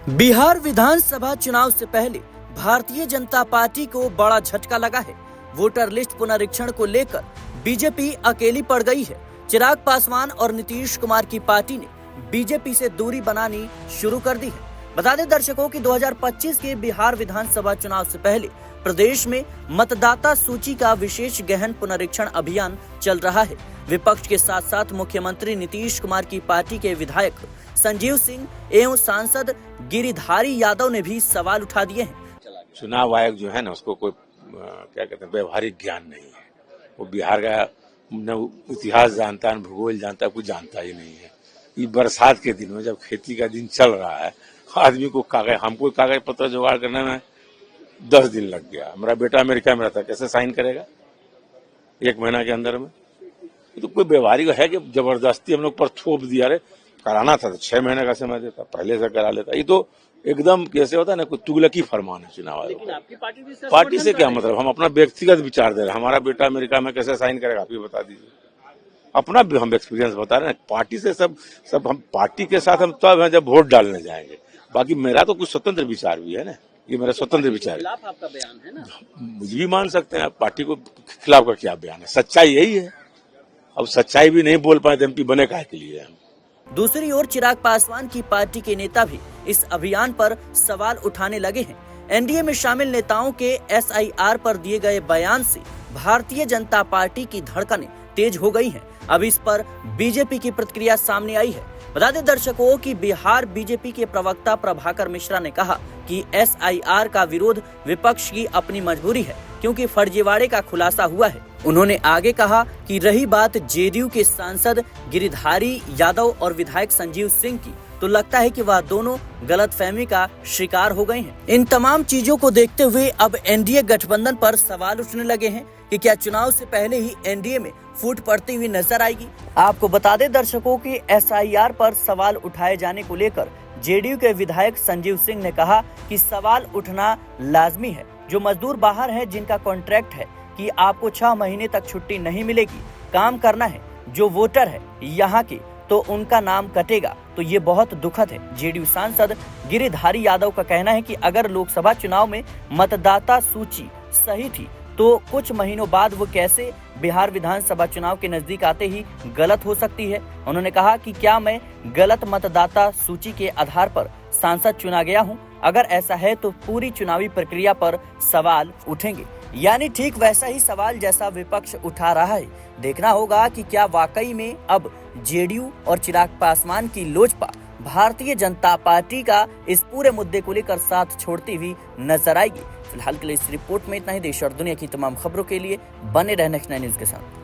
बिहार विधानसभा चुनाव से पहले भारतीय जनता पार्टी को बड़ा झटका लगा है। वोटर लिस्ट पुनरीक्षण को लेकर बीजेपी अकेली पड़ गई है। चिराग पासवान और नीतीश कुमार की पार्टी ने बीजेपी से दूरी बनानी शुरू कर दी है। बता दें दर्शकों कि 2025 के बिहार विधानसभा चुनाव से पहले प्रदेश में मतदाता सूची का विशेष गहन पुनरीक्षण अभियान चल रहा है। विपक्ष के साथ साथ मुख्यमंत्री नीतीश कुमार की पार्टी के विधायक संजीव सिंह एवं सांसद गिरिधारी यादव ने भी सवाल उठा दिए हैं। चुनाव आयोग जो है ना, उसको कोई क्या कहते हैं, व्यवहारिक ज्ञान नहीं है। वो बिहार का न इतिहास जानता है, न भूगोल जानता है, कुछ जानता ही नहीं है। ये बरसात के दिन में जब खेती का दिन चल रहा है, आदमी को हमको कागज पत्र जुगाड़ करने में 10 दिन लग गया। मेरा बेटा अमेरिका में रहता, कैसे साइन करेगा 1 महीना के अंदर में? तो कोई व्यवहारिक है कि जबरदस्ती हम लोग पर थोप दिया। अरे कराना था तो 6 महीने का समय देता, पहले से करा लेता। ये तो एकदम कैसे होता है ना, कोई तुगलकी फरमान है चुनाव आयोग। लेकिन आपकी पार्टी से क्या मतलब? हम अपना व्यक्तिगत विचार दे रहे हैं। हमारा बेटा अमेरिका में कैसे साइन करेगा, आप ही बता दीजिए। अपना भी हम एक्सपीरियंस बता रहे हैं। पार्टी से सब हम पार्टी के साथ हम तब हैं जब वोट डालने जाएंगे। बाकी मेरा तो कुछ स्वतंत्र विचार भी है ना, ये मेरा स्वतंत्र विचार है। खिलाफ आपका बयान है ना, मुझे भी मान सकते हैं। पार्टी को खिलाफ का क्या बयान है? सच्चाई यही है। अब सच्चाई भी नहीं बोल पाए तो एमपी बने काहे के लिए हम? दूसरी ओर चिराग पासवान की पार्टी के नेता भी इस अभियान पर सवाल उठाने लगे हैं। एनडीए में शामिल नेताओं के एसआईआर पर दिए गए बयान से भारतीय जनता पार्टी की धड़कनें तेज हो गई हैं। अब इस पर बीजेपी की प्रतिक्रिया सामने आई है। बता दें दर्शकों कि बिहार बीजेपी के प्रवक्ता प्रभाकर मिश्रा ने कहा कि एसआईआर का विरोध विपक्ष की अपनी मजबूरी है, क्योंकि फर्जीवाड़े का खुलासा हुआ है। उन्होंने आगे कहा कि रही बात जेडीयू के सांसद गिरिधारी यादव और विधायक संजीव सिंह की, तो लगता है कि वह दोनों गलतफहमी का शिकार हो गए हैं। इन तमाम चीजों को देखते हुए अब एनडीए गठबंधन पर सवाल उठने लगे हैं कि क्या चुनाव से पहले ही एनडीए में फूट पड़ती हुई नजर आएगी। आपको बता दें दर्शकों कि एसआईआर पर सवाल उठाए जाने को लेकर जेडीयू के विधायक संजीव सिंह ने कहा कि सवाल उठना लाजमी है। जो मजदूर बाहर हैं, जिनका कॉन्ट्रैक्ट है कि आपको 6 महीने तक छुट्टी नहीं मिलेगी, काम करना है, जो वोटर है यहाँ के, तो उनका नाम कटेगा, तो ये बहुत दुखद है। जेडीयू सांसद गिरिधारी यादव का कहना है कि अगर लोकसभा चुनाव में मतदाता सूची सही थी तो कुछ महीनों बाद वो कैसे बिहार विधानसभा चुनाव के नजदीक आते ही गलत हो सकती है। उन्होंने कहा कि क्या मैं गलत मतदाता सूची के आधार पर सांसद चुना गया हूं? अगर ऐसा है तो पूरी चुनावी प्रक्रिया पर सवाल उठेंगे। यानी ठीक वैसा ही सवाल जैसा विपक्ष उठा रहा है। देखना होगा कि क्या वाकई में अब जेडीयू और चिराग पासवान की लोजपा भारतीय जनता पार्टी का इस पूरे मुद्दे को लेकर साथ छोड़ती हुई नजर आएगी। फिलहाल के लिए इस रिपोर्ट में इतना ही। देश और दुनिया की तमाम खबरों के लिए बने रहने नेक्स्ट 9 न्यूज के साथ।